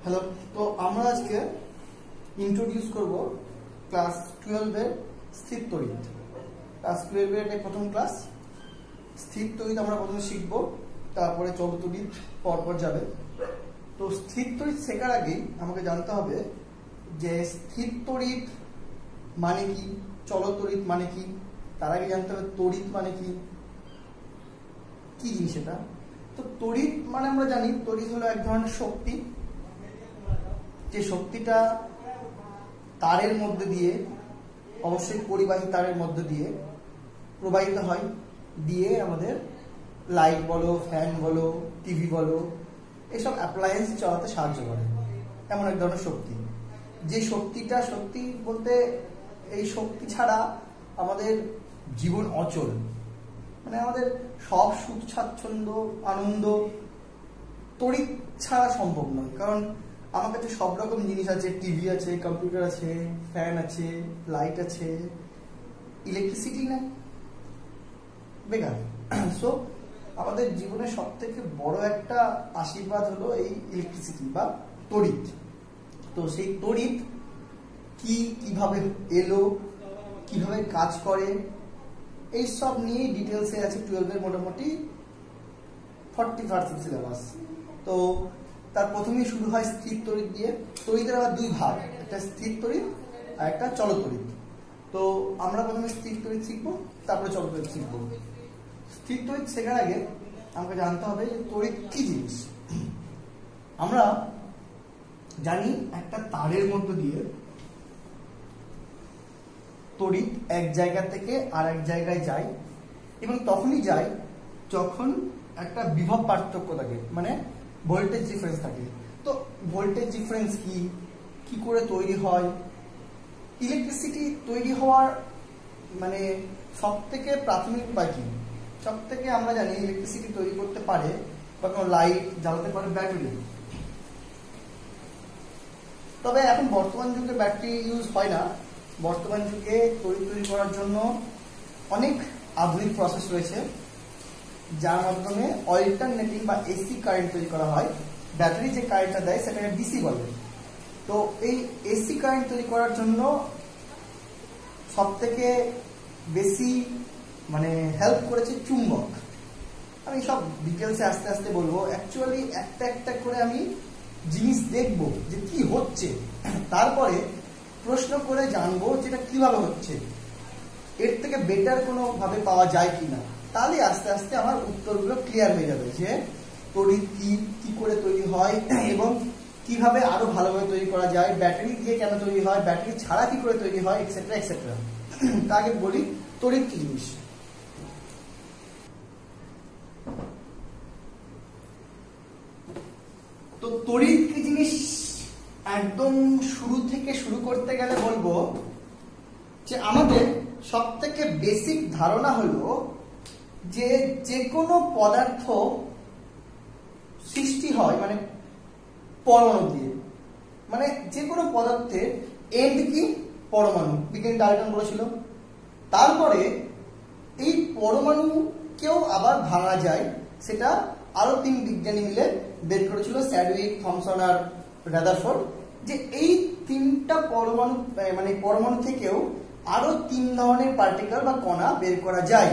Hello, তো আমরা আজকে ইন্ট্রোডিউস করব ক্লাস 12 এর স্থির তড়িৎ। ক্লাস 12 এর এটা প্রথম ক্লাস। স্থির তড়িৎ আমরা প্রথমে শিখব, তারপরে চল তড়িৎ পরপর যাবে। তো স্থির তড়িৎ শেখার আগে আমাকে জানতে হবে যে স্থির তড়িৎ মানে কি, চল তড়িৎ মানে কি। তার আগে জানতে হবে তড়িৎ মানে কি, কি জিনিস এটা। তো তড়িৎ মানে আমরা জানি তড়িৎ হলো এক ধরনের শক্তি, যে শক্তিটা তারের মধ্যে দিয়ে, অবশ্যই পরিবাহী তারের মধ্যে দিয়ে প্রবাহিত হয়, দিয়ে আমাদের লাইট বলো, ফ্যান বলো, টিভি বলো, এসব অ্যাপ্লায়েন্স চালাতে সাহায্য করে। এমন এক ধরনের শক্তি, যে শক্তিটা, শক্তি বলতে এই শক্তি ছাড়া আমাদের জীবন অচল। মানে আমাদের সব সুখ স্বাচ্ছন্দ্য আনন্দ তড়িৎ ছাড়া সম্ভব নয়। কারণ আমার কাছে সব রকম জিনিস আছে, টিভি আছে, কম্পিউটার আছে, ফ্যান আছে, লাইট আছে, ইলেকট্রিসিটি নাই, বেকার। সো আমাদের জীবনের সব থেকে বড় একটা আশীর্বাদ হলো এই ইলেকট্রিসিটি বা তড়িৎ। তো সেই তড়িৎ কি, কিভাবে এলো, কিভাবে কাজ করে, এই সব নিয়ে ডিটেলসে আছে 12 এর মোটামুটি 40% সিলেবাস। তো তার প্রথমেই শুরু হয় স্থির তড়িৎ দিয়ে। তড়িতের আবার দুই ভাগ, একটা স্থির তড়িৎ আর একটা চল তড়িৎ। তো আমরা প্রথমে স্থির তড়িৎ শিখবো, তারপরে চল তড়িৎ শিখবো। স্থির তড়িৎ শেখার আগে আমাকে জানতে হবে যে তড়িৎ কি জিনিস। আমরা জানি একটা তারের মধ্য দিয়ে তড়িৎ এক জায়গা থেকে আর এক জায়গায় যায়, এবং তখনই যায় যখন একটা বিভব পার্থক্য থাকে, মানে ভোল্টেজ ডিফারেন্স থাকে। তো ভোল্টেজ ডিফারেন্স কি করে তৈরি হয়, ইলেকট্রিসিটি তৈরি হওয়ার মানে সব থেকে প্রাথমিক উপায় কি। সব থেকে আমরা জানি ইলেকট্রিসিটি তৈরি করতে পারে বা কোনো লাইট জ্বালাতে পারে ব্যাটারি। তবে এখন বর্তমান যুগে ব্যাটারি ইউজ হয় না। বর্তমান যুগে তড়িৎ তৈরি করার জন্য অনেক আধুনিক প্রসেস রয়েছে, যার মাধ্যমে অল্টারনেটিং বা এসি কারেন্ট তৈরি করা হয়। ব্যাটারি যে কারেন্টটা দেয় সেটাকে ডিসি বলে। তো এই এসি কারেন্ট তৈরি করার জন্য সব থেকে বেশি মানে হেল্প করেছে চুম্বক। আমি সব ডিটেলসে আস্তে আস্তে বলবো। অ্যাকচুয়ালি একটা একটা করে আমি জিনিস দেখব যে কি হচ্ছে, তারপরে প্রশ্ন করে জানবো যেটা কিভাবে হচ্ছে, এর থেকে বেটার কোনো ভাবে পাওয়া যায় কিনা। তাহলে আস্তে আস্তে আমার উত্তরগুলো ক্লিয়ার হয়ে যাবে যে তড়িৎ কি করে তৈরি হয় এবং কিভাবে আরো ভালোভাবে তৈরি করা যায়, ব্যাটারি দিয়ে কেন তৈরি হয়, ব্যাটারি ছাড়া কি করে তৈরি হয়, এক্সেট্রা এক্সেট্রা। তাকে বলি তড়িৎ কি জিনিস। তো তড়িৎ কি জিনিস একদম শুরু থেকে শুরু করতে গেলে বলবো যে আমাদের সব থেকে বেসিক ধারণা হলো যে যে কোনো পদার্থ সৃষ্টি হয় মানে পরমাণু দিয়ে। মানে যে কোনো পদার্থের এন্ড কি পরমাণু, বিজ্ঞানী ডাল্টন বলেছিল। তারপরে এই পরমাণুকেও আবার ভাঙা যায়, সেটা আরো 3 বিজ্ঞানী মিলে বের করেছিল, স্যাডউইক, থমসন আর রাদারফোর্ড। যে এই 3টা পরমাণু মানে পরমাণু থেকেও আরো 3 ধরনের পার্টিকেল বা কণা বের করা যায়,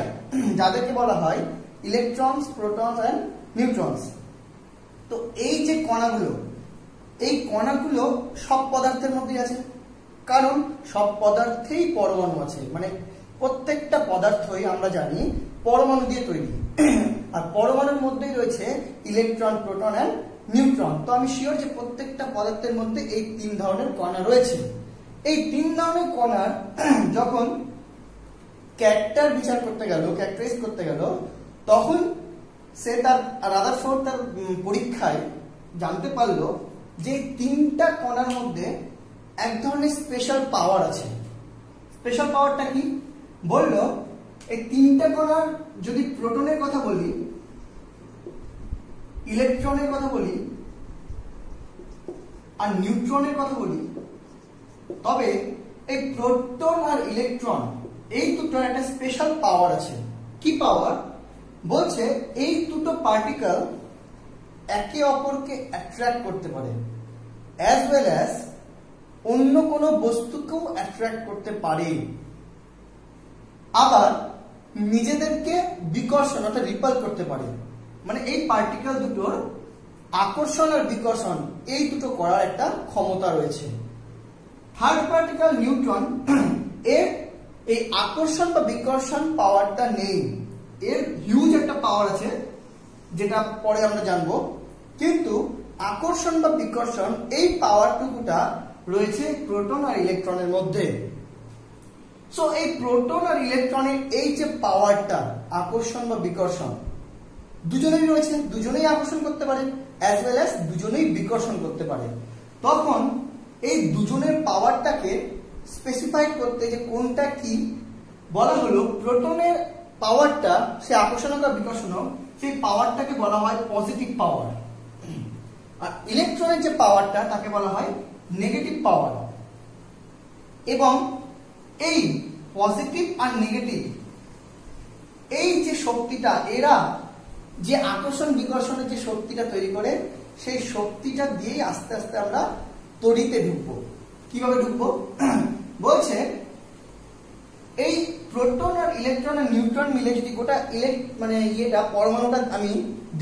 যাদেরকে বলা হয় ইলেকট্রনস, প্রোটনস এন্ড নিউট্রনস। তো এই যে কণাগুলো, এই কণাগুলো সব পদার্থের মধ্যেই আছে, কারণ সব পদার্থেই পরমাণু আছে। মানে প্রত্যেকটা পদার্থই আমরা জানি পরমাণু দিয়ে তৈরি, আর পরমাণুর মধ্যেই রয়েছে ইলেকট্রন, প্রোটন এন্ড নিউট্রন। তো আমি শিওর যে প্রত্যেকটা পদার্থের মধ্যে এই 3 ধরনের কণা রয়েছে। এই 3 ধরনের কণার যখন ক্যারেক্টারাইজ করতে গেল, তখন সে তার রাদারফোর্ড তার পরীক্ষায় জানতে পারলো যে 3টা কণার মধ্যে এক ধরনের স্পেশাল পাওয়ার আছে। স্পেশাল পাওয়ারটা কি বললো, এই 3টা কণার যদি প্রোটনের কথা বলি, ইলেকট্রনের কথা বলি আর নিউট্রনের কথা বলি, তবে এই প্রোটন আর ইলেকট্রন এই দুটোর একটা স্পেশাল পাওয়ার আছে। কি পাওয়ার বলছে, এই দুটো পার্টিকেল একে অপরকে অ্যাট্রাক্ট করতে পারে। অ্যাজ ওয়েল অ্যাজ অন্য কোনো বস্তুকেও অ্যাট্রাক্ট করতে পারে, আবার নিজেদেরকে বিকর্ষণ অর্থাৎ রিপাল করতে পারে। মানে এই পার্টিকেল দুটোর আকর্ষণ আর বিকর্ষণ এই দুটো করার একটা ক্ষমতা রয়েছে। থার্ড পার্টিকেল নিউট্রন, এর এই আকর্ষণ বা বিকর্ষণ পাওয়ারটা নেই, এর হিউজ একটা পাওয়ার আছে যেটা পরে আমরা জানবো, কিন্তু আকর্ষণ বা বিকর্ষণ এই পাওয়ারটুকুটা রয়েছে প্রোটন আর ইলেকট্রনের মধ্যে। সো এই প্রোটন আর ইলেকট্রনের এই যে পাওয়ারটা আকর্ষণ বা বিকর্ষণ দুজনেই রয়েছে, দুজনেই আকর্ষণ করতে পারে অ্যাজ ওয়েল অ্যাজ দুজনেই বিকর্ষণ করতে পারে। তখন এই দুজনের পাওয়ারটাকে স্পেসিফাই করতে যে কোনটা কি বলা হলো, প্রোটনের পাওয়ারটা সে আকর্ষণ বা বিকর্ষণ সেই পাওয়ারটাকে বলা হয় পজিটিভ পাওয়ার, আর ইলেকট্রনের যে পাওয়ারটা তাকে বলা হয় নেগেটিভ পাওয়ার। এবং এই পজিটিভ আর নেগেটিভ এই যে শক্তিটা, এরা যে আকর্ষণ বিকর্ষণের যে শক্তিটা তৈরি করে, সেই শক্তিটা দিয়েই আস্তে আস্তে আমরা তড়িতে ঢুকবো। কিভাবে ঢুকবো বলছে, এই প্রোটন আর ইলেকট্রন আর নিউট্রন মিলে যদি গোটা মানে ইয়েটা পরমাণুটা আমি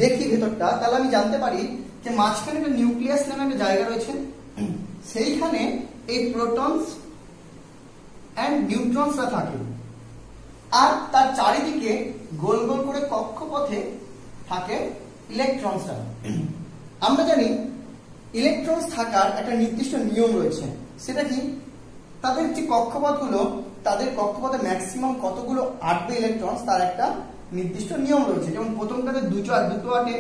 দেখি ভেতরটা, তাহলে আমি জানতে পারি যে মাঝখানে একটা নিউক্লিয়াস নামে একটা জায়গা রয়েছে, সেইখানে এই প্রোটনস এন্ড নিউট্রনসরা থাকে, আর তার চারিদিকে গোল গোল করে কক্ষপথে থাকে ইলেকট্রনসরা। আমরা জানি ইলেকট্রনস থাকার একটা নির্দিষ্ট নিয়ম রয়েছে, সেটা কি, তাদের যে কক্ষপথগুলো, তাদের কক্ষপথে ম্যাক্সিমাম কতগুলো আটবে ইলেকট্রনস তার একটা নির্দিষ্ট নিয়ম রয়েছে। যেমন প্রথমটাতে দুটো আটে,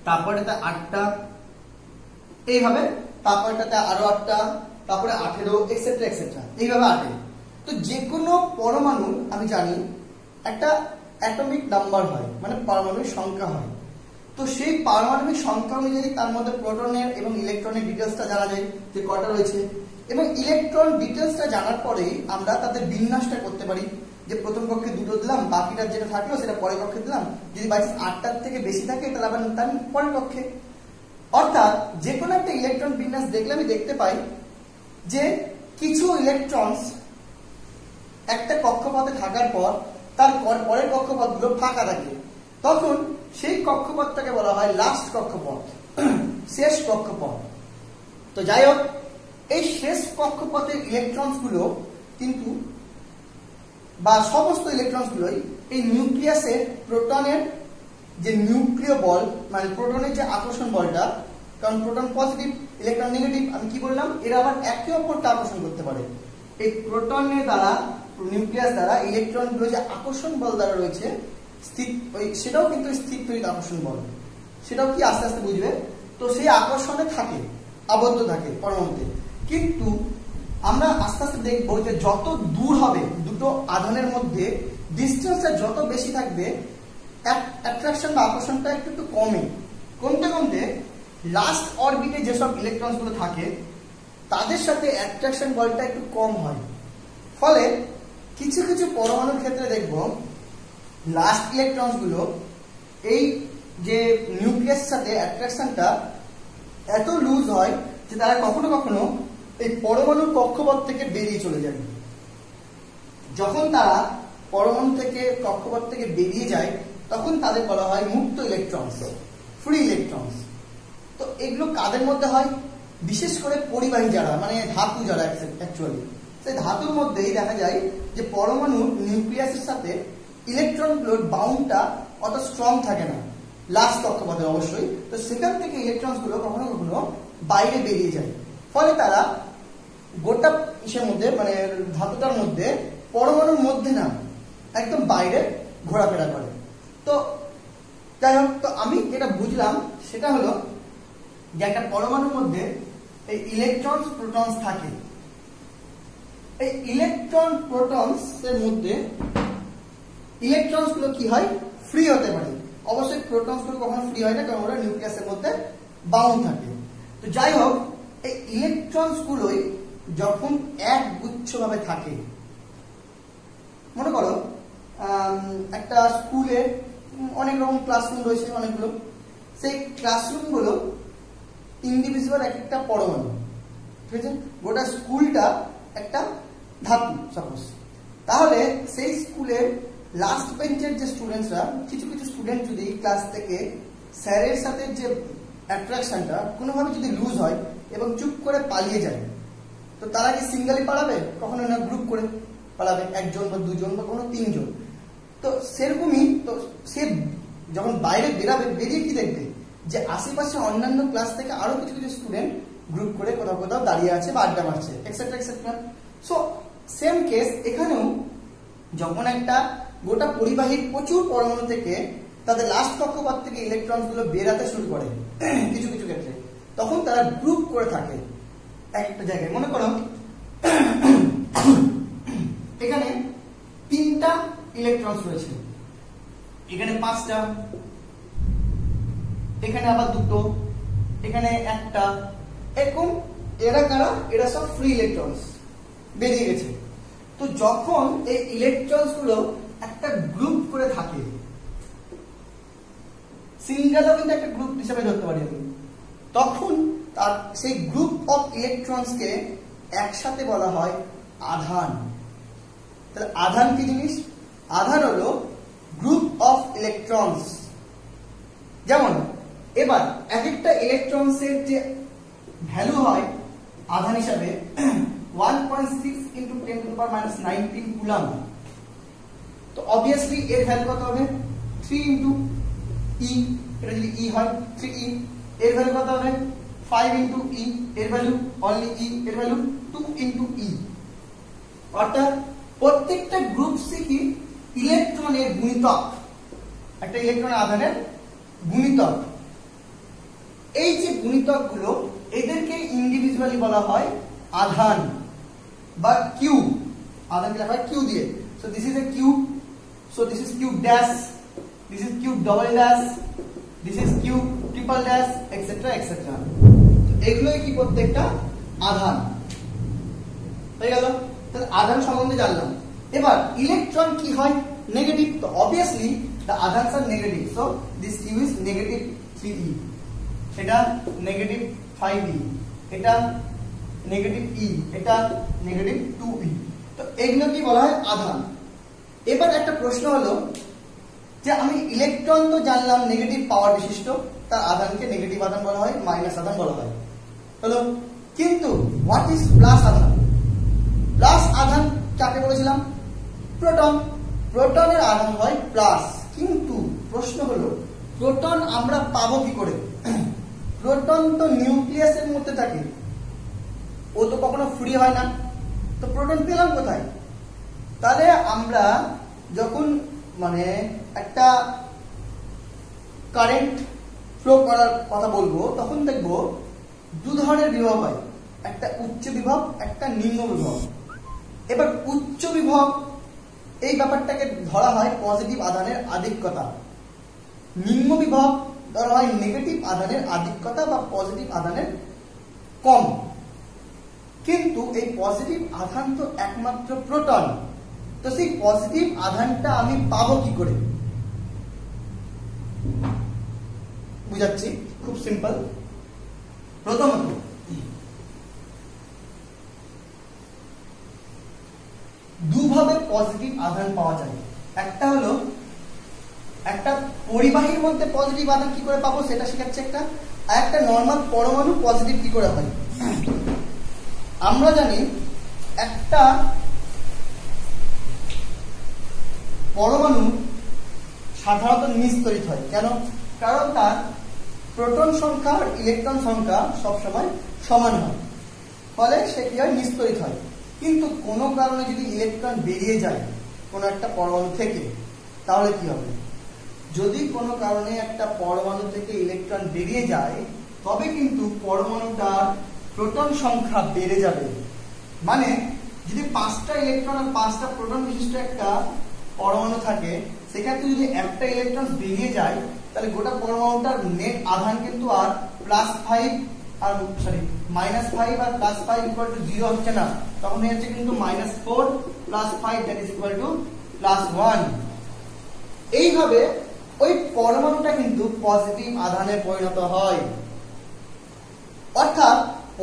তারপরেটাতে 8টা, এইভাবে তারপরেটাতে আরো 8টা, তারপরে 18 এক্সেট্রা এক্সেট্রা, এইভাবে 8। তো যে কোনো পরমাণু আমি জানি একটা অ্যাটমিক নাম্বার হয়, মানে পারমাণবিক সংখ্যা হয়। তো সেই পারমাণবিক সংখ্যা অনুযায়ী তার মধ্যে প্রোটনের এবং ইলেকট্রনের ডিটেলসটা জানা যায় যে কটা রয়েছে, এবং ইলেকট্রন ডিটেলসটা জানার পরেই আমরা তাদের বিন্যাসটা করতে পারি, যে প্রথম কক্ষে 2টো দিলাম, বাকিটা যেটা থাকলো সেটা পরের কক্ষে দিলাম, যদি বাই চান্স 8টার থেকে বেশি থাকে তাহলে আবার তার পরের কক্ষে। অর্থাৎ যে কোনো একটা ইলেকট্রন বিন্যাস দেখলে আমি দেখতে পাই যে কিছু ইলেকট্রনস একটা কক্ষপথে থাকার পর তার পরের কক্ষপথগুলো ফাঁকা থাকে, তখন সেই কক্ষপথটাকে বলা হয় লাস্ট কক্ষপথ, শেষ কক্ষপথ। তো যাই হোক, এই শেষ কক্ষপথের ইলেকট্রনসগুলো কিন্তু বা সমস্ত ইলেকট্রনসগুলোই এই নিউক্লিয়াসের প্রোটনের যে নিউক্লিয় বল, মানে প্রোটনের যে আকর্ষণ বলটা, কারণ প্রোটন পজিটিভ ইলেকট্রন নেগেটিভ, আমি কি বললাম, এরা আবার একে অপরকে আকর্ষণ করতে পারে। এই প্রোটনের দ্বারা, নিউক্লিয়াস দ্বারা ইলেকট্রনগুলো যে আকর্ষণ বল দ্বারা রয়েছে সেটাও কিন্তু স্থির তড়িৎ আকর্ষণ বল, সেটাও কি আস্তে আস্তে বুঝবে। তো সেই আকর্ষণে থাকে, আবদ্ধ থাকে পরমাণুতে। কিন্তু আমরা আস্তে আস্তে দেখবো যে যত দূর হবে দুটো আধানের মধ্যে, ডিস্টেন্সটা যত বেশি থাকবে, অ্যাট্রাকশন বা আকর্ষণটা একটু কমে, কমতে কমতে লাস্ট অরবিটে যেসব ইলেকট্রনসগুলো থাকে তাদের সাথে অ্যাট্রাকশন বলটা একটু কম হয়। ফলে কিছু কিছু পরমাণুর ক্ষেত্রে দেখব লাস্ট ইলেকট্রনসগুলো এই যে নিউক্লিয়াসের সাথে অ্যাট্রাকশনটা এত লুজ হয় যে তারা কখনো কখনো এই পরমাণুর কক্ষপথ থেকে বেরিয়ে চলে যায়। যখন তারা পরমাণু থেকে কক্ষপথ থেকে বেরিয়ে যায় তখন তাদের বলা হয় মুক্ত ইলেকট্রনস, ফ্রি ইলেকট্রনস। তো এগুলো কাদের মধ্যে হয়, বিশেষ করে পরিবাহী যারা, মানে ধাতু যারা অ্যাকচুয়ালি, সেই ধাতুর মধ্যেই দেখা যায় যে পরমাণুর নিউক্লিয়াসের সাথে ইলেকট্রনগুলোর বাউন্ডটা অত স্ট্রং থাকে না, লাস্ট কক্ষপথে অবশ্যই। তো সেখান থেকে ইলেকট্রনসগুলো কখনো কখনো বাইরে বেরিয়ে যায়, ফলে তারা গোটা ইসের মধ্যে, মানে ধাতুটার মধ্যে, পরমাণুর মধ্যে না, একদম বাইরে ঘোরাফেরা করে। তো যাই হোক, তো আমি যেটা বুঝলাম সেটা হলো যে একটা পরমাণুর মধ্যে এই ইলেকট্রনস প্রোটনস থাকে। এই ইলেকট্রন প্রোটনস এর মধ্যে ইলেকট্রনস গুলো কি হয়, ফ্রি হতে পারে। অবশ্যই প্রোটনস গুলো কখনো ফ্রি হয় না, কারণ ওরা নিউক্লিয়াসের মধ্যে বাউন্ড থাকে। তো যাই হোক, এই ইলেকট্রনস গুলোই যখন এক গুচ্ছ ভাবে থাকে, মনে করো একটা স্কুলে অনেক রকম ক্লাসরুম রয়েছে, অনেকগুলো, সেই ক্লাসরুম গুলো ইন্ডিভিজুয়াল একটা পরমাণু, ঠিক আছে? গোটা স্কুলটা একটা ধাতু সাপোজ। তাহলে সেই স্কুলের লাস্ট বেঞ্চের যে স্টুডেন্টসরা, কিছু কিছু স্টুডেন্ট যদি ক্লাস থেকে স্যারের সাথে যে অ্যাট্রাকশনটা কোনোভাবে যদি লুজ হয় এবং চুপ করে পালিয়ে যায়, তো তারা কি সিঙ্গেলি পালাবে? কখনো না গ্রুপ করে পালাবে, একজন বা দুজন বা কোনো তিনজন। তো সেরকমই, তো সে যখন বাইরে বেরাবে, বেরিয়ে কি দেখবে যে আশেপাশে অন্যান্য ক্লাস থেকে আরো কিছু কিছু স্টুডেন্ট গ্রুপ করে কোথাও কোথাও দাঁড়িয়ে আছে বা আড্ডা মারছে, etcetera etcetera. So same case এখানেও, যখন একটা গোটা পরিবাহীর প্রচুর পরমাণু থেকে তাদের লাস্ট কক্ষপথ থেকে ইলেকট্রন গুলো বেরাতে শুরু করে কিছু কিছু ক্ষেত্রে, তখন তারা গ্রুপ করে থাকে একটা জায়গায়। মনে করো এখানে 3টা ইলেকট্রন রয়েছে, এখানে 5টা, এখানে আবার 2টো, এখানে 1টা, এরকম। এরা কারা? এরা সব ফ্রি ইলেকট্রনস বেরিয়ে গেছে। তো যখন এই ইলেকট্রনস গুলো একটা গ্রুপ করে থাকে, সিঙ্গেলও কিন্তু একটা গ্রুপ হিসেবে ধরতে পারি আমি, তখন তার সেই গ্রুপ অফ ইলেকট্রনসকে একসাথে বলা হয় আধান। তাহলে আধান কি জিনিস? আধান হলো গ্রুপ অফ ইলেকট্রনস। যেমন এবার এক একটা ইলেকট্রনসের যে ভ্যালু হয় আধান হিসাবে 1.6 × 10⁻⁻19 কুলম্ব। তো অবভিয়াসলি এর ভ্যালু কত হবে? 3 × E, এটা যদি E হয় 3E। এর ভ্যালু কত হবে? 5 × E, এর ভ্যালু অনলি E, এর ভ্যালু 2 × E। অর্থাৎ প্রত্যেকটা গ্রুপ সি কি ইলেকট্রনের গুণিতক, একটা ইলেকট্রনের আধানের গুণিতক। এই যে গুণিতকগুলো, এদেরকে ইন্ডিভিজুয়ালি বলা হয় আধান বা কিউ। আধানকে লেখা হয় কিউ দিয়ে। So this is a Q, so this is Q dash, this is q double dash, this is q triple dash, etc etc। এগুলোই কি প্রত্যেকটা আধান হয়ে গেল। তাহলে আধান সম্বন্ধে জানলাম। এবার ইলেকট্রন কি হয়? নেগেটিভ। তো অবভিয়াসলি the আধানস আর negative, so this q is negative 3e, এটা নেগেটিভ 5e, এটা নেগেটিভ e, এটা নেগেটিভ 2e। তো এগুলো কি বলা হয়? আধান। এবার একটা প্রশ্ন হলো যে আমি ইলেকট্রন তো জানলাম নেগেটিভ পাওয়ার বিশিষ্ট, তার আধানকে নেগেটিভ আধান বলা হয়, মাইনাস আধান বলা হয়, হলো। কিন্তু হোয়াট ইজ প্লাস আধান? প্লাস আধান কাকে বলেছিলাম? প্রোটন। প্রোটনের আধান হয় প্লাস। কিন্তু প্রশ্ন হলো প্রোটন আমরা পাবো কি করে? প্রোটন তো নিউক্লিয়াসের মধ্যে থাকে, ও তো কখনো ফ্রি হয় না, তো প্রোটন পেলাম কোথায়? তাহলে আমরা যখন মানে একটা কারেন্ট ফ্লো করার কথা বলবো, তখন দেখবো দু ধরনের বিভব হয়, একটা উচ্চ বিভব, একটা নিম্ন বিভব। এবার উচ্চ বিভব এই ব্যাপারটাকে ধরা হয় পজিটিভ আধানের আধিক্যতা, নিম্ন বিভব ধরা হয় নেগেটিভ আধানের আধিক্যতা বা পজিটিভ আধানের কম। কিন্তু এই পজিটিভ আধান তো একমাত্র প্রোটন, তো সেই পজিটিভ আধানটা আমি পাবো কি করে? বুঝাচ্ছি, খুব সিম্পল। প্রথমত দুভাবে পজিটিভ আধান পাওয়া যায়। একটা হলো একটা পরিবাহীর মধ্যে পজিটিভ আধান কি করে পাবো সেটা শেখাচ্ছে একটা, আর একটা নর্মাল পরমাণু পজিটিভ কি করে হয়। আমরা জানি একটা পরমাণু সাধারণত নিস্তড়িত হয়। কেন? কারণ তার প্রোটন সংখ্যা আর ইলেকট্রন সংখ্যা সবসময় সমান হয়, ফলে সে কি হয়? নিস্তড়িত হয়। কিন্তু কোনো কারণে যদি ইলেকট্রন বেরিয়ে যায় কোনো একটা পরমাণু থেকে, তাহলে কি হবে? যদি কোনো কারণে একটা পরমাণু থেকে ইলেকট্রন বেরিয়ে যায়, তবে কিন্তু পরমাণুটার প্রোটন সংখ্যা বেড়ে যাবে। মানে যদি 5টা ইলেকট্রন আর 5টা প্রোটন বিশিষ্ট একটা পরমাণু থাকে, সেক্ষেত্রে যদি একটা ইলেকট্রন বেরিয়ে যায়, তাহলে গোটা পরমাণুটার নেট আধান কিন্তু আর +5 আর -5 আর +5 = 0 হচ্ছে না, তখন হচ্ছে কিন্তু -4 + 5 +1। এইভাবে ওই পরমাণুটা কিন্তু পজিটিভ আধানে পরিণত হয়।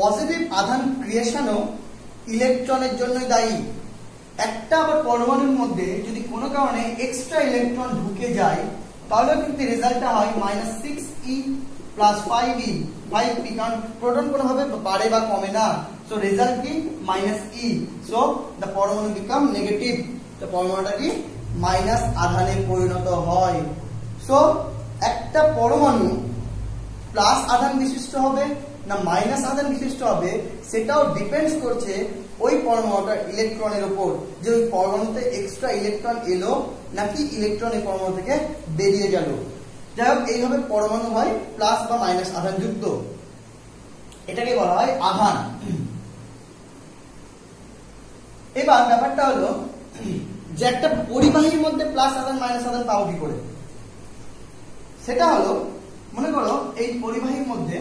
পজিটিভ আধান ক্রিয়েশনও ইলেকট্রনের জন্য দায়ী। একটা আবার পরমাণুর মধ্যে যদি কোনো কারণে এক্সট্রা ইলেকট্রন ঢুকে যায় তাহলে কিন্তু রেজাল্টটা হয় -6e + 5e 5p, কারণ প্রোটন কোনোভাবে বাড়ে বা কমে না, সো রেজাল্ট কি -e, সো দ্য পরমাণু বিকাম নেগেটিভ, তো পরমাণুটা কি মাইনাস আধানে পরিণত হয়। সো একটা পরমাণু প্লাস আধান বিশিষ্ট হবে না মাইনাস আধান বিশিষ্ট হবে সেটাও ডিপেন্ডস করছে ওই পরমাণুটার ইলেকট্রনের উপর, যে ওই পরমাণুতে এক্সট্রা ইলেকট্রন এলো নাকি ইলেকট্রন এই পরমাণু থেকে বেরিয়ে গেল। যাই হোক, এইভাবে পরমাণু হয় প্লাস বা মাইনাস আধান যুক্ত, এটাকে বলা হয় আধান। এবার ব্যাপারটা হলো যে একটা পরিবাহীর মধ্যে প্লাস আধান মাইনাস আধান পাবো কি করে। সেটা হলো, মনে করো এই পরিবাহীর মধ্যে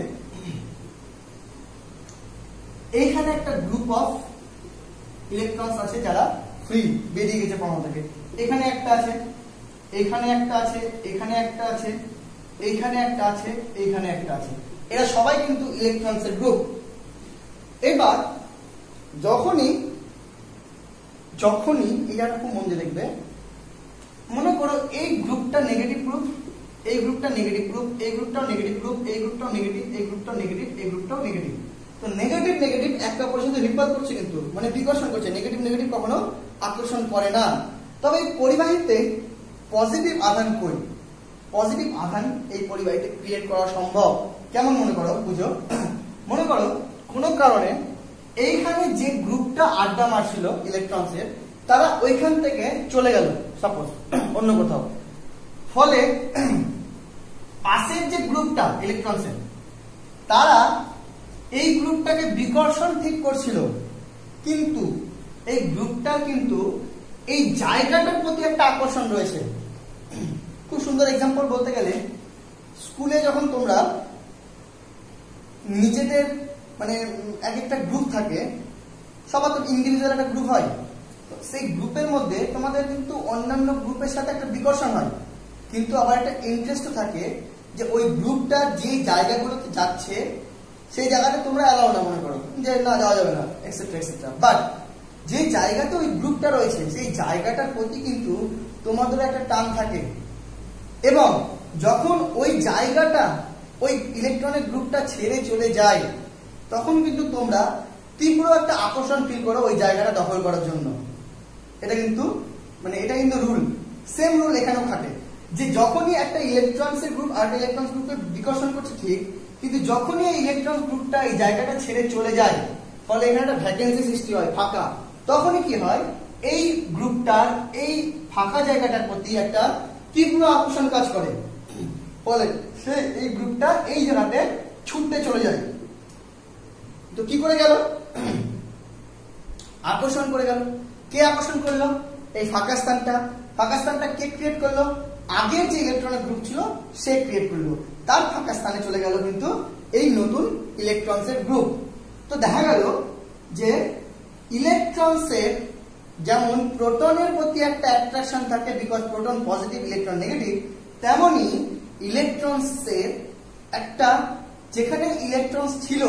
এইখানে একটা গ্রুপ অফ ইলেকট্রনস আছে যারা ফ্রি বেরিয়ে গেছে পরমাণু থেকে, এখানে একটা আছে, এখানে একটা আছে, এখানে একটা আছে, এইখানে একটা আছে, এইখানে একটা আছে, এরা সবাই কিন্তু ইলেকট্রনসের গ্রুপ। এবার যখনই এই জায়গাটা খুব মন দিয়ে দেখবে, মনে করো এই গ্রুপটা নেগেটিভ গ্রুপ, এই গ্রুপটা নেগেটিভ গ্রুপ, এই গ্রুপটাও নেগেটিভ গ্রুপ, এই গ্রুপটাও নেগেটিভ, এই গ্রুপটাও নেগেটিভ, এই গ্রুপটাও নেগেটিভ। তো নেগেটিভ নেগেটিভ একে অপরের সাথে রিপেল করছে, কিন্তু মানে বিকর্ষণ করছে, নেগেটিভ নেগেটিভ কখনো আকর্ষণ করে না। তবে এই পরিবাহীতে পজিটিভ আধান কই, পজিটিভ আধান এই পরিবাহীতে ক্রিয়েট করা সম্ভব। কেমন মনে করো, বুঝো, মনে করো কোনো কারণে এইখানে যে গ্রুপটা আড্ডা মারছিল ইলেকট্রনসের, তারা ওইখান থেকে চলে গেল সাপোজ অন্য কোথাও, ফলে পাশের যে গ্রুপটা ইলেকট্রনসের তারা এই গ্রুপটাকে বিকর্ষণ ঠিক করছিল, কিন্তু এই গ্রুপটা কিন্তু এই জায়গাটার প্রতি একটা আকর্ষণ রয়েছে। খুব সুন্দর এক্সাম্পল বলতে গেলে, স্কুলে যখন তোমরা নিজেদের মানে এক একটা গ্রুপ থাকে, সবার তো ইন্ডিভিজুয়াল একটা গ্রুপ হয়, সেই গ্রুপের মধ্যে তোমাদের কিন্তু অন্যান্য গ্রুপের সাথে একটা বিকর্ষণ হয়, কিন্তু আবার একটা ইন্টারেস্ট থাকে যে ওই গ্রুপটা যে জায়গাগুলোতে যাচ্ছে সেই জায়গাটা তোমরা অ্যালাউ না, মনে করো যে না যাওয়া যাবে না এক্সেট্রা এক্সেট্রা, বাট যে জায়গাতে ওই গ্রুপটা রয়েছে সেই জায়গাটার প্রতি কিন্তু তোমাদের একটা টান থাকে। এবং যখন ওই জায়গাটা ওই ইলেকট্রনিক গ্রুপটা ছেড়ে চলে যায় তখন কিন্তু তোমরা তীব্র একটা আকর্ষণ ফিল করো ওই জায়গাটা দখল করার জন্য। এটা কিন্তু রুল, সেম রুল এখানেও খাটে, যে যখনই একটা ইলেকট্রনসের গ্রুপ আর ইলেকট্রন গ্রুপকে বিকর্ষণ করছে ঠিক, কিন্তু যখনই এই ইলেকট্রন গ্রুপটা এই জায়গাটা ছেড়ে চলে যায়, ফলে এখানে একটা ভ্যাকেন্সি সৃষ্টি হয়, ফাঁকা, তখনই কি হয় এই গ্রুপটার এই ফাঁকা জায়গাটার প্রতি একটা তীব্র আকর্ষণ কাজ করে, ফলে সে এই গ্রুপটা এই জায়গাতে ছুটতে চলে যায়। তো কি করে গেল, আকর্ষণ করে গেল। কে আকর্ষণ করলো, এই ফাঁকা স্থানটা কে ক্রিয়েট করলো, আগের যে ইলেকট্রনের গ্রুপ ছিল সে ক্রিয়েট করলো, তার ফাঁকা স্থানে চলে গেল কিন্তু এই নতুন ইলেকট্রনসের গ্রুপ। তো দেখা গেল যে ইলেকট্রনসের যেমন প্রোটনের প্রতি একটা অ্যাট্রাকশন থাকে because proton positive electron negative, তেমনি ইলেকট্রনসের একটা যেখানে ইলেকট্রনস ছিল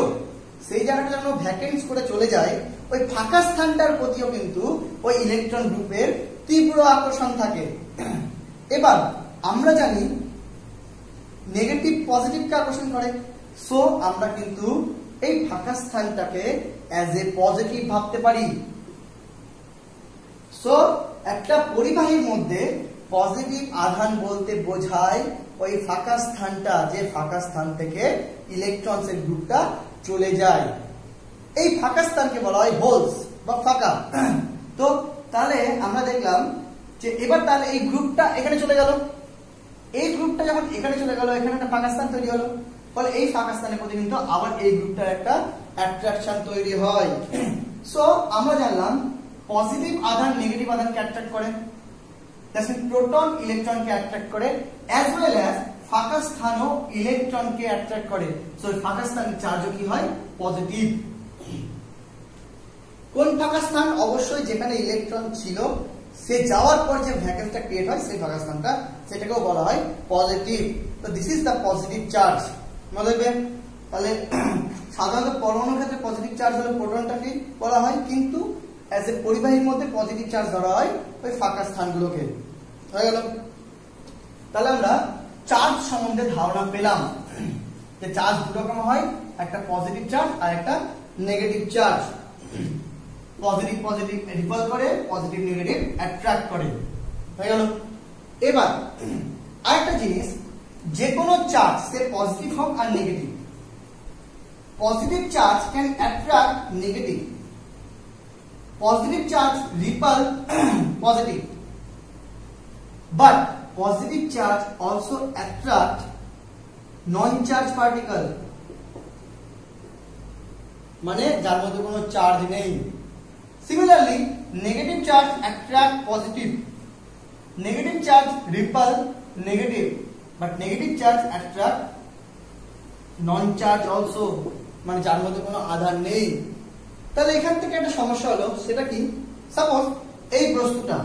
সেই জায়গাটা যখন ভ্যাকেন্স করে চলে যায়, ওই ফাঁকা স্থানটার প্রতিও কিন্তু ওই ইলেকট্রন গ্রুপের তীব্র আকর্ষণ থাকে। এবার আমরা জানি নেগেটিভ পজিটিভকে আকর্ষণ করে, সো আমরা কিন্তু এই ফাঁকা স্থানটাকে অ্যাজ এ পজিটিভ ভাবতে পারি। সো একটা পরিবাহীর মধ্যে পজিটিভ আধান বলতে বোঝায় ওই ফাঁকা স্থানটা, যে ফাঁকা স্থান থেকে ইলেকট্রনসের গ্রুপটা চলে যায়। এই ফাঁকা স্থানকে বলা হয় হোলস বা ফাঁকা। তো তাহলে আমরা দেখলাম যে এবার তাহলে এই গ্রুপটা এখানে চলে গেল, এই গ্রুপটা যখন এখানে চলে গেল, এখানে একটা ফাঁকা স্থান তৈরি হলো, ফলে এই ফাঁকা স্থানের প্রতি কিন্তু আবার এই গ্রুপটার একটা অ্যাট্রাকশন তৈরি হয়। সো আমরা জানলাম পজিটিভ আধান নেগেটিভ আধানকে অ্যাট্রাক্ট করে, দ্যাটস মিন প্রোটন ইলেকট্রনকে অ্যাট্রাক্ট করে, অ্যাজ ওয়েল অ্যাজ ফাঁকা স্থানও ইলেকট্রনকে অ্যাট্রাক্ট করে। সো এই ফাঁকা স্থানের চার্জও কি হয়, পজিটিভ। কোন ফাঁকা স্থান, অবশ্যই যেখানে ইলেকট্রন ছিল সে যাওয়ার পর যে ভ্যাকেন্সিটা ক্রিয়েট হয় সেই ফাঁকা স্থানটা, সেটাকেও বলা হয় পজিটিভ। তো this is the positive charge. মনে রাখবেন, তাহলে সাধারণত পরমাণুর ক্ষেত্রে পজিটিভ চার্জ হলে প্রোটনটাকে বলা হয়, কিন্তু অ্যাজ এ পরিবাহীর মধ্যে পজিটিভ চার্জ ধরা হয় ওই ফাঁকা স্থানগুলোকে। হয়ে গেল। তাহলে আমরা চার্জ সম্বন্ধে ধারণা পেলাম যে চার্জ দু রকম হয়, একটা পজিটিভ চার্জ আর একটা negative charge. Positive positive repel করে, পজিটিভ নেগেটিভ অ্যাট্রাক্ট করে। হয়ে গেল। এবার আরেকটা জিনিস, যে কোনো চার্জ সে পজিটিভ হোক আর negative, positive charge can attract negative, positive charge repel positive, but positive charge also attract non charge particle, মানে যার মধ্যে কোনো চার্জ নেই। Similarly negative charge attract positive, negative charge repel negative, but negative charge attract non charge also, মানে যার মধ্যে কোনো আধান নেই। তাহলে এখান থেকে একটা সমস্যা হলো, সেটা কি? সাপোজ এই বস্তুটা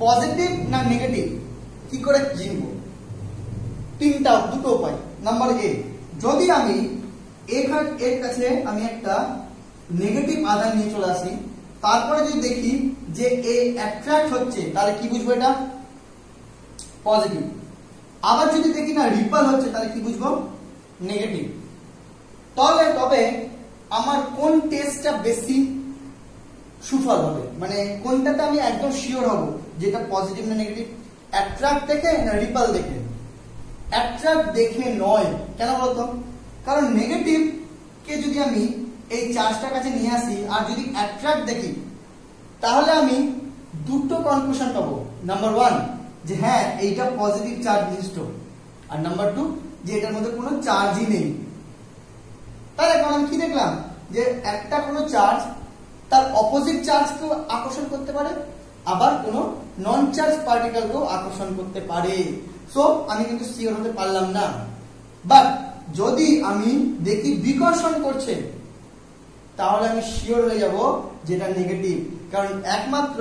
পজিটিভ না নেগেটিভ কি করে চিনব? দুটো উপায়। নাম্বার এ, যদি আমি এর কাছে আমি একটা নেগেটিভ আধান নিয়ে চলে আসি, তারপরে যদি দেখি যে এ অ্যাট্রাক্ট হচ্ছে, তাহলে কি বুঝবো? এটা পজিটিভ। আবার যদি দেখি না রিপেল হচ্ছে, তাহলে কি বুঝবো? নেগেটিভ। তবে আমার কোন টেস্টটা বেশি সুফল হবে, মানে কোনটাতে আমি একদম শিওর হব যেটা পজিটিভ না নেগেটিভ? অ্যাট্রাক্ট দেখে না রিপেল দেখে? অ্যাট্রাক্ট দেখে নয়। কেন বলতো? কারণ নেগেটিভ কে যদি আমি এই চার্জটার কাছে নিয়ে আসি আর যদি অ্যাট্রাক্ট দেখি, তাহলে আমি দুটো কনক্লুশন পাবো। নাম্বার ওয়ান, যে হ্যাঁ এইটা পজিটিভ চার্জ বিশিষ্ট, আর নাম্বার টু, যে এটার মধ্যে কোনো চার্জই নেই। তাহলে এখন আমি কি দেখলাম? যে একটা কোনো চার্জ তার অপোজিট চার্জকেও আকর্ষণ করতে পারে, আবার কোনো নন চার্জ পার্টিকেলকেও আকর্ষণ করতে পারে। সো আমি কিন্তু শিওর হতে পারলাম না। বাট যদি আমি দেখি বিকর্ষণ করছে, তাহলে আমি শিওর হয়ে যাব যেটা নেগেটিভ, কারণ একমাত্র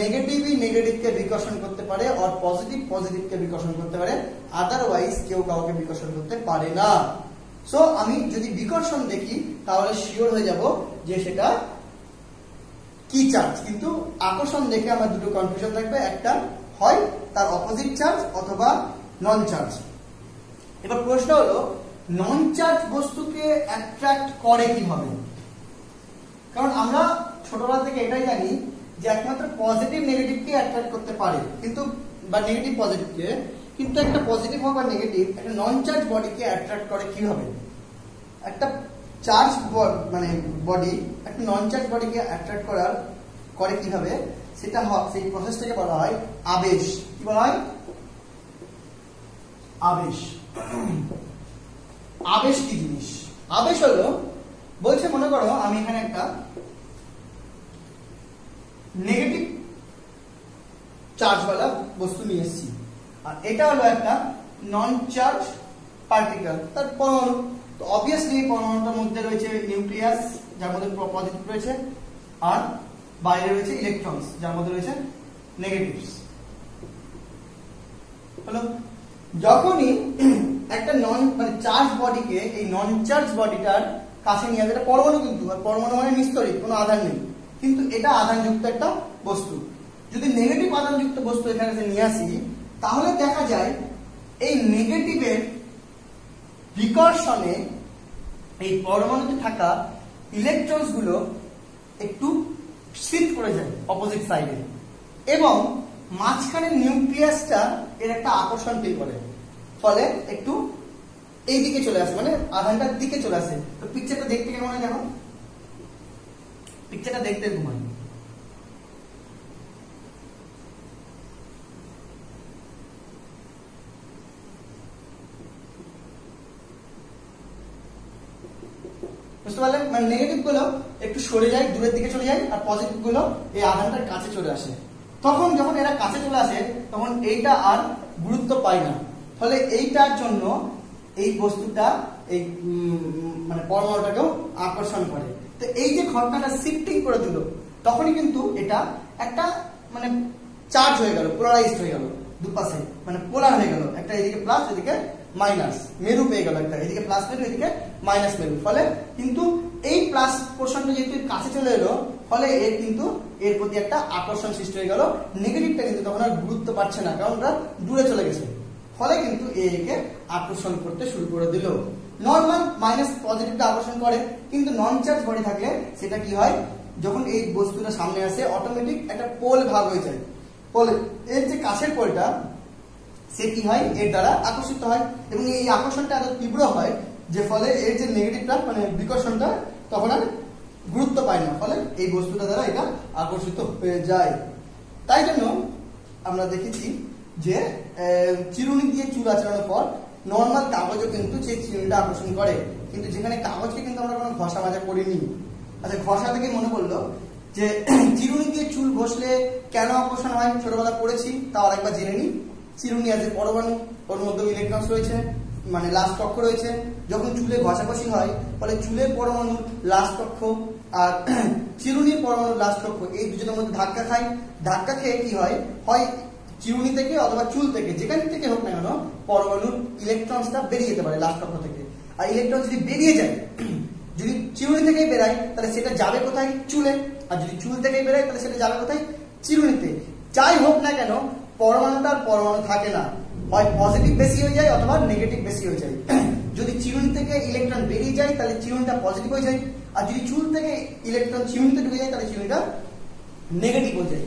নেগেটিভই নেগেটিভকে বিকর্ষণ করতে পারে, আর পজিটিভ পজিটিভকে বিকর্ষণ করতে পারে, আদারওয়াইজ কেউ কাউকে বিকর্ষণ করতে পারে না। সো আমি যদি বিকর্ষণ দেখি, তাহলে শিওর হয়ে যাব যে সেটা কি চার্জ। কিন্তু আকর্ষণ দেখে আমার দুটো কনফিউশন থাকবে, একটা হয় তার অপোজিট চার্জ অথবা নন চার্জ। এবার প্রশ্ন হলো, নন চার্জ বস্তুকে অ্যাট্রাক্ট করে কিভাবে? কারণ আমরা ছোটবেলা থেকে এটাই জানি যে একমাত্র পজিটিভ নেগেটিভকে অ্যাট্রাক্ট করতে পারে, কিন্তু বা নেগেটিভ পজিটিভকে, কিন্তু একটা পজিটিভ হোক বা নেগেটিভ একটা নন চার্জ বডিকে অ্যাট্রাক্ট করে কিভাবে? একটা চার্জ মানে বডি একটা নন চার্জ বডিকে অ্যাট্রাক্ট করে কিভাবে, সেটা সেই প্রসেসটাকে বলা হয় আবেশ। কি বলা হয়? আবেশ। আবেশ কি জিনিস? আবেশ হলো, বলছে মনে করো আমি এখানে একটা নেগেটিভ চার্জওয়ালা বস্তু নিয়ে এসেছি, আর এটা হলো একটা নন চার্জ পার্টিকেল, তার পরমাণু। তো অবভিয়াসলি পরমাণুটার মধ্যে রয়েছে নিউক্লিয়াস, যার মধ্যে পজিটিভ রয়েছে, আর বাইরে রয়েছে ইলেকট্রনস, যার মধ্যে রয়েছে নেগেটিভস। হলো, যখনই একটা মানে চার্জ বডিকে এই নন চার্জ বডিটার কাছে নিয়ে আসে, এটা পরমাণু, কিন্তু পরমাণু মানে নিস্তড়িত, কোনো আধান নেই, কিন্তু এটা আধানযুক্ত একটা বস্তু। যদি নেগেটিভ আধানযুক্ত বস্তু এখানে নিয়ে আসি, তাহলে দেখা যায় এই নেগেটিভের বিকর্ষণে এই পরমাণুতে থাকা ইলেকট্রনস গুলো একটু শিফট করে যায় অপোজিট সাইডে, এবং মাঝখানে নিউক্লিয়াসটা এর একটা আকর্ষণ ফিল করে, ফলে একটু এই দিকে চলে আসে, মানে আধানটার দিকে চলে আসে। তো পিকচারটা দেখতে কেমন হয় দেখো? পিকচারটা দেখতে ঘুমাই। বুঝতে পারলেন? মানে নেগেটিভ গুলো একটু সরে যায়, দূরের দিকে চলে যায়, আর পজিটিভ গুলো এই আধানটার কাছে চলে আসে। তখন যখন এরা কাছে চলে আসে, তখন এইটা আর গুরুত্ব পায় না, ফলে এইটার জন্য এই বস্তুটা এই মানে পরমাণুটাকেও আকর্ষণ করে। তো এই যে ঘটনাটা শিফটিং করে দিল, তখনই কিন্তু এটা একটা মানে চার্জ হয়ে গেল, পোলারাইজড হয়ে গেল দুপাশে, মানে পোলার হয়ে গেল, একটা এদিকে প্লাস এদিকে মাইনাস মেরু পেয়ে গেল একটা, এদিকে প্লাস মেরু এদিকে মাইনাস মেরু, ফলে কিন্তু এই প্লাস পোর্শনটা যেহেতু কাছে চলে এলো, ফলে এর কিন্তু এর প্রতি একটা আকর্ষণ সৃষ্টি হয়ে গেল। নেগেটিভটা কিন্তু তখন আর গুরুত্ব পাচ্ছে না, কারণ ওটা দূরে চলে গেছে, ফলে কিন্তু একে আকর্ষণ করতে শুরু করে দিল। নর্মাল মাইনাস পজিটিভটা আকর্ষণ করে, কিন্তু নন চার্জ বডি থাকলে সেটা কি হয়, যখন এই বস্তুটা সামনে আসে অটোমেটিক একটা পোল ভাগ হয়ে যায়। পোলে এর যে কাছের পোলটা সে কি হয়, এর দ্বারা আকর্ষিত হয়, এবং এই আকর্ষণটা এত তীব্র হয় যে ফলে এর যে নেগেটিভটা মানে বিকর্ষণটা তখন আর গুরুত্ব পায় না, ফলে এই বস্তুটা দ্বারা এটা আকর্ষিত হয়ে যায়। তাই জন্য আমরা দেখেছি যে চিরুনি দিয়ে চুল আঁচড়ানোর পর নর্মাল কাগজও কিন্তু সেই চিরুনিটা আকর্ষণ করে, কিন্তু যেখানে কাগজকে কিন্তু আমরা কোনো ঘষা মাজা করিনি। আচ্ছা, ঘষা থেকে মনে পড়লো যে চিরুনি দিয়ে চুল ঘষলে কেন আকর্ষণ হয়, ছোটবেলা পড়েছি, তাও আরেকবার জেনে নিই। চিরুনি আছে পরমাণু, ওর মধ্যে ইলেকট্রন রয়েছে, মানে লাস্ট কক্ষ রয়েছে। যখন চুলে ঘষাঘষি হয় ফলে চুলের পরমাণু লাস্ট কক্ষ আর চিরুনির পরমাণু লাস্ট কক্ষ এই দুজনের মধ্যে ধাক্কা খায়। ধাক্কা খেয়ে কি হয়, হয় চিরুনি থেকে অথবা চুল থেকে, যেখান থেকে হোক না কেন, পরমাণুর ইলেকট্রনসটা বেরিয়ে যেতে পারে লাস্ট কক্ষ থেকে। আর ইলেকট্রন যদি বেরিয়ে যায়, যদি চিরুনি থেকেই বেরায় তাহলে সেটা যাবে কোথায়, চুলে। আর যদি চুল থেকেই বেরায় তাহলে সেটা যাবে কোথায়, চিরুনিতে। যাই হোক না কেন পরমাণুটার পরমাণু থাকে না, হয় পজিটিভ বেশি হয়ে যায় অথবা নেগেটিভ বেশি হয়ে যায়। যদি চিরুনি থেকে ইলেকট্রন বেরিয়ে যায় তাহলে চিরুনিটা পজিটিভ হয়ে যায়, আর যদি চুল থেকে ইলেকট্রন চিরুনিতে ঢুকে যায় তাহলে চিরুনিটা নেগেটিভ হয়ে যায়।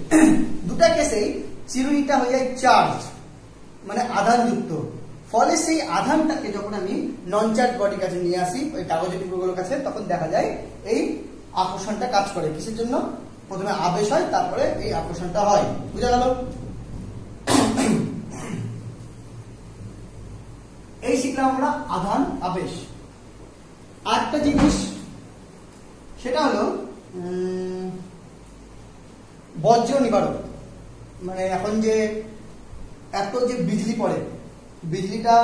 দুটা কেসেই চিরুনিটা হয়ে যায় চার্জ, মানে আধানযুক্ত। ফলে সেই আধানটাকে যখন আমি নন চার্জ বডির কাছে নিয়ে আসি, ওই কাগজের টুকরোগুলোর কাছে, তখন দেখা যায় এই আকর্ষণটা কাজ করে। কিসের জন্য, প্রথমে আবেশ হয়, তারপরে এই আকর্ষণটা হয়। বুঝা গেল? এই শিখলাম আমরা আধান আবেশ। আরেকটা জিনিস সেটা হলো বজ্র নিবারক। মানে এখন যে এত যে বিজলি পড়ে, বিজলিটা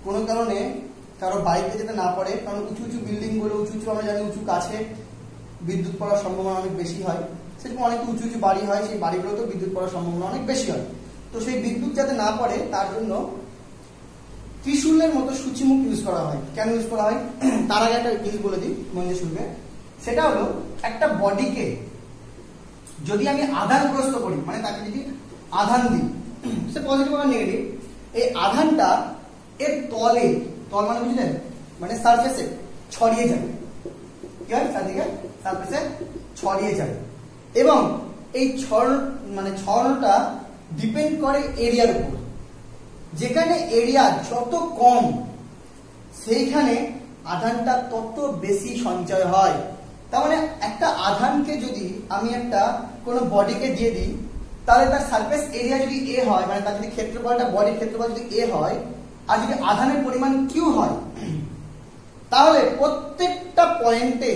কোনো কারণে কারো বাড়িতে যেতে না পড়ে, কারণ উঁচু উঁচু বিল্ডিং গুলো, উঁচু উঁচু আমরা জানি উঁচু কাছে বিদ্যুৎ পড়ার সম্ভাবনা অনেক বেশি হয়। সেরকম অনেক উঁচু উঁচু বাড়ি হয়, সেই বাড়িগুলোতেও বিদ্যুৎ পড়ার সম্ভাবনা অনেক বেশি হয়। তো সেই বিদ্যুৎ যাতে না পড়ে তার জন্য ত্রিশূলের মতো সূচিমুখ ইউজ করা হয়। কেন ইউজ করা হয় তার আগে একটা জিনিস বলে দিই, মন দিয়ে শুনবে। সেটা হলো একটা বডিকে যদি আমি আধানগ্রস্ত করি, মানে তাকে যদি আধান দিই, সে পজিটিভ বা নেগেটিভ, এই আধানটা এর তলে, তল মানে বুঝলেন, মানে সারফেসে ছড়িয়ে যায়। কি হয়, চারদিকে সারফেসে ছড়িয়ে যায়। এবং এই ছড়ানোটা ডিপেন্ড করে এরিয়ার উপর। যেখানে এরিয়া যত কম সেইখানে আধানটা তত বেশি সঞ্চয় হয়। তার মানে একটা আধানকে যদি আমি একটা কোনো বডিকে দিয়ে দিই, তাহলে তার সারফেস এরিয়া যদি এ হয়, মানে তার যদি ক্ষেত্রফলটা, বডির ক্ষেত্রফল যদি এ হয়, আর যদি আধানের পরিমাণ কিউ হয়, তাহলে প্রত্যেকটা পয়েন্টে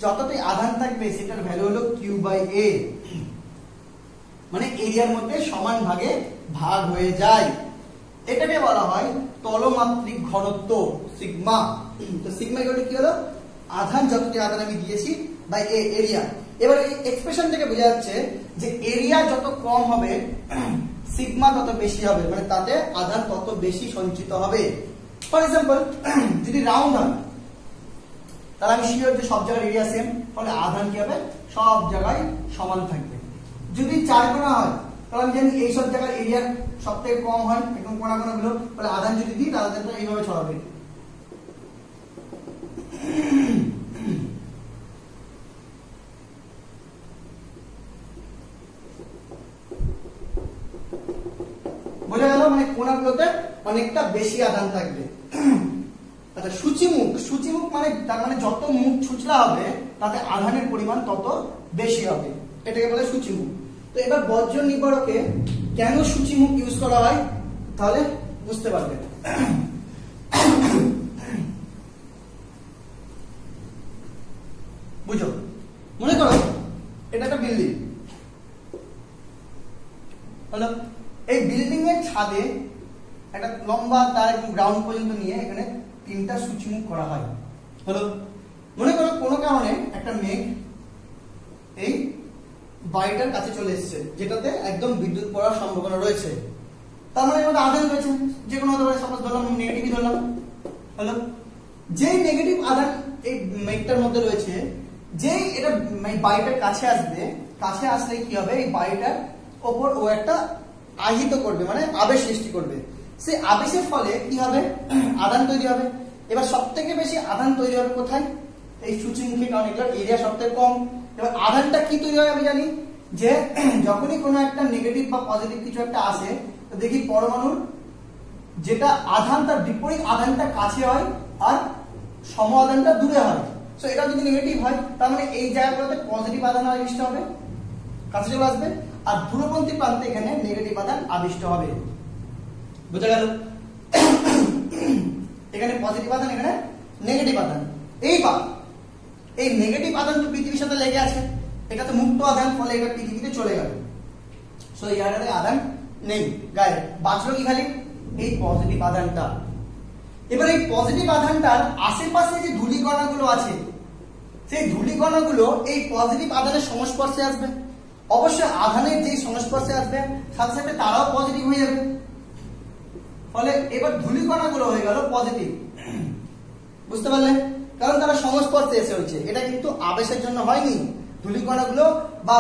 যতটাই আধান থাকবে সেটার ভ্যালু হলো কিউ বাই এ, মানে এরিয়ার মধ্যে সমান ভাগে ভাগ হয়ে যায়। এটাকে বলা হয় তলমাত্রিক ঘনত্ব, সিগমা। তো সিগমা ইকুয়াল কি হলো, আধান যতটি আধান আমি দিয়েছি বাই এরিয়া। এবার এই এক্সপ্রেশন থেকে বোঝা যাচ্ছে যে এরিয়া যত কম হবে সিগমা তত বেশি হবে, মানে তাতে আধান তত বেশি সঞ্চিত হবে। ফর এক্সাম্পল, যদি রাউন্ড হয় তাহলে আমি শিওর যে সব জায়গায় এরিয়া সেম, ফলে আধান কি হবে, সব জায়গায় সমান থাকবে। যদি চারকোনা হয় তাহলে আমি জানি এই সব জায়গায় এরিয়া সব থেকে কম হয়, একদম কোনা কোনা গুলো, ফলে আধান যদি দিই তাহলে আধানটা এইভাবে ছড়াবে। বোঝা গেল, মানে কোনাগুলোতে অনেকটা বেশি আধান থাকবে। আচ্ছা, সূচিমুখ, সূচিমুখ মানে তার মানে যত মুখ ছুচলা হবে তাতে আধানের পরিমাণ তত বেশি হবে, এটাকে বলে সূচিমুখ। তো এবার বজ্র নিবারকে কেন সূচিমুখ ইউজ করা হয় তাহলে বুঝতে পারবে। বুঝো, মনে করো এটা একটা বিল্ডিং হলো, এই বিল্ডিং এর ছাদে একটা লম্বা তার একদম গ্রাউন্ড পর্যন্ত নিয়ে এখানে তিনটা সূচিমুখ করা হয়। হলো, মনে করো কোনো কারণে একটা মেঘ এই বাড়িটার কাছে চলে এসেছে, যেটাতে একদম বিদ্যুৎ পড়ার সম্ভাবনা রয়েছে। তার মানে এর মধ্যে আধান রয়েছে, যে কোনো হতে পারে, সাপোজ ধরলাম নেগেটিভই ধরলাম। হলো যেই নেগেটিভ আধান এই মেঘটার মধ্যে রয়েছে, যেই এটা বায়ুটার কাছে আসবে, কাছে আসলে কি হবে, এই বায়ুটার ওপর ও একটা আহিত করবে, মানে আবেশ সৃষ্টি করবে। সেই আবেশের ফলে কি হবে, আধান তৈরি হবে। এবার সব থেকে বেশি আধান তৈরি হবে কোথায়, এই সূচিমুখী, কারণ এটার এরিয়া সব থেকে কম। এবার আধানটা কি তৈরি হয় আমি জানি, যে যখনই কোনো একটা নেগেটিভ বা পজিটিভ কিছু একটা আসে, তো দেখি পরমাণুর যেটা আধান তার বিপরীত আধানটা কাছে হয় আর সম আধানটা দূরে হয়। সো এটা যদি নেগেটিভ হয়, তার মানে এই জায়গাগুলোতে পজিটিভ আধান আবিষ্ট হবে, কাছে চলে আসবে, আর দূরপন্থী প্রান্তে এখানে নেগেটিভ আধান আবিষ্ট হবে। বুঝা গেল? এখানে পজিটিভ আধান, এখানে নেগেটিভ আধান। এইবার এই নেগেটিভ আধান তো পৃথিবীর সাথে লেগে আছে, এটা তো মুক্ত আধান, ফলে এটা পৃথিবীতে চলে গেল। সো এই জায়গাটাতে আধান নেই, গায়ে বাঁচলো কি খালি এই পজিটিভ আধানটা। এবার এই পজিটিভ আধানটার আশেপাশে যে ধূলিকণাগুলো আছে, সেই ধূলিকণাগুলো এই পজিটিভ আধানের সংস্পর্শে আসবে। অবশ্যই আধানের যে সংস্পর্শে আসবে, সাথে সাথে তারাও পজিটিভ হয়ে যাবে। ফলে এবার ধূলিকণাগুলো হয়ে গেল পজিটিভ। বুঝতে পারলে? কারণ তারা সংস্পর্শে এসে হচ্ছে, এটা কিন্তু আবেশের জন্য হয়নি। ধূলিকণাগুলো বা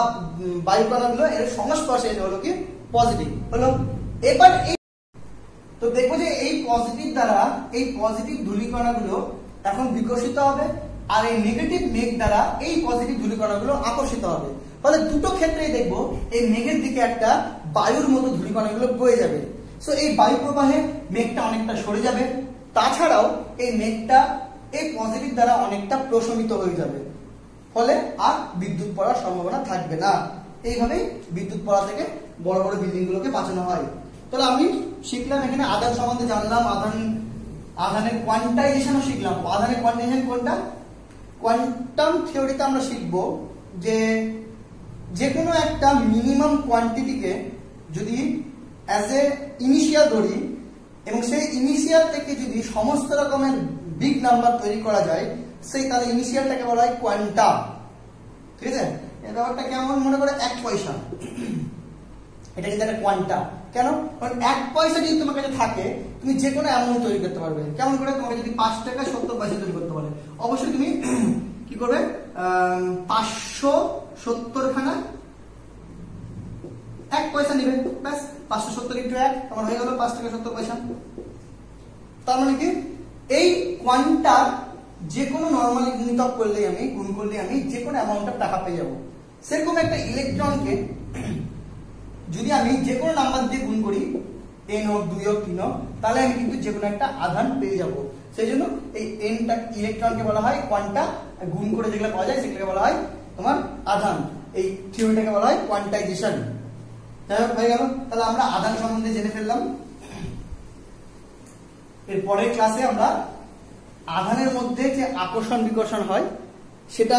বায়ুকণাগুলো এর সংস্পর্শে এসে হলো কি পজিটিভ হলো। এবার এই তো দেখবো যে এই পজিটিভ দ্বারা এই পজিটিভ ধূলিকণাগুলো এখন বিকশিত হবে, আর এই নেগেটিভ মেঘ দ্বারা এই পজিটিভ ধূলিকণাগুলো আকর্ষিত হবে। ফলে দুটো ক্ষেত্রেই দেখবো এই মেঘের দিকে একটা বায়ুর মতো ধূলিকণাগুলো বয়ে যাবে। সো এই বায়ু প্রবাহে মেঘটা অনেকটা সরে যাবে, তাছাড়াও এই মেঘটা এই পজিটিভ দ্বারা অনেকটা প্রশমিত হয়ে যাবে। ফলে আর বিদ্যুৎ পড়ার সম্ভাবনা থাকবে না। এইভাবেই বিদ্যুৎ পড়া থেকে বড় বড় বিল্ডিং গুলোকে বাঁচানো হয়। তাহলে আমি শিখলাম এখানে আধান সম্বন্ধে জানলাম, আধানের কোয়ান্টাইজেশনও শিখলাম। আধানের কোয়ান্টাইজেশন কোনটা, কোয়ান্টাম থিওরিতে আমরা শিখব যে কোনো একটা মিনিমাম কোয়ান্টিটিকে যদি অ্যাজ এ ইনিশিয়াল ধরি, এবং সেই ইনিশিয়াল থেকে যদি সমস্ত রকমের বিগ নাম্বার তৈরি করা যায়, সেই তাহলে ইনিশিয়ালটাকে বলা হয় কোয়ান্টাম। ঠিক আছে? এই ব্যাপারটা কেমন মনে করে, 1 পয়সা, এটা কিন্তু একটা কোয়ান্টাম। কেন? কারণ 1 পয়সা যদি তোমার কাছে থাকে, তুমি যে কোনো অ্যামাউন্ট তৈরি করতে পারবে। কেমন করে? তোমাকে যদি 5 টাকা 70 পয়সা তৈরি করতে পারে, অবশ্যই তুমি কি করবে, 570 খানা 1 পয়সা নিবে, ব্যাস 570 × 1 তোমার হয়ে গেল 5 টাকা 70 পয়সা। তার মানে কি, এই কোয়ান্টা যে কোনো নরমালি গুণিতক করলেই আমি গুণ করলেই আমি যে কোনো অ্যামাউন্টের টাকা পেয়ে যাবো। সেরকম একটা ইলেকট্রনকে যদি আমি যে কোনো নাম্বার দিয়ে গুণ করি, n হোক 2 হোক 3 হোক, তাহলে আমি কিন্তু যে কোনো একটা আধান পেয়ে যাব। সেই জন্য এই nটা ইলেকট্রনকে বলা হয় কোয়ান্টা, গুণ করে যেগুলো পাওয়া যায় সেগুলোকে বলা হয় তোমার আধান। এই থিওরিটাকে বলা হয় কোয়ান্টাইজেশন। যাই হোক, হয়ে গেল। তাহলে আমরা আধান সম্বন্ধে জেনে ফেললাম। এর পরের ক্লাসে আমরা আধানের মধ্যে যে আকর্ষণ বিকর্ষণ হয়, সেটা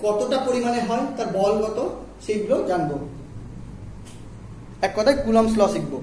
কতটা পরিমাণে হয়, তার বল কত, সেইগুলো জানবো। এক কথায় কুলম্বস ল শিখবো।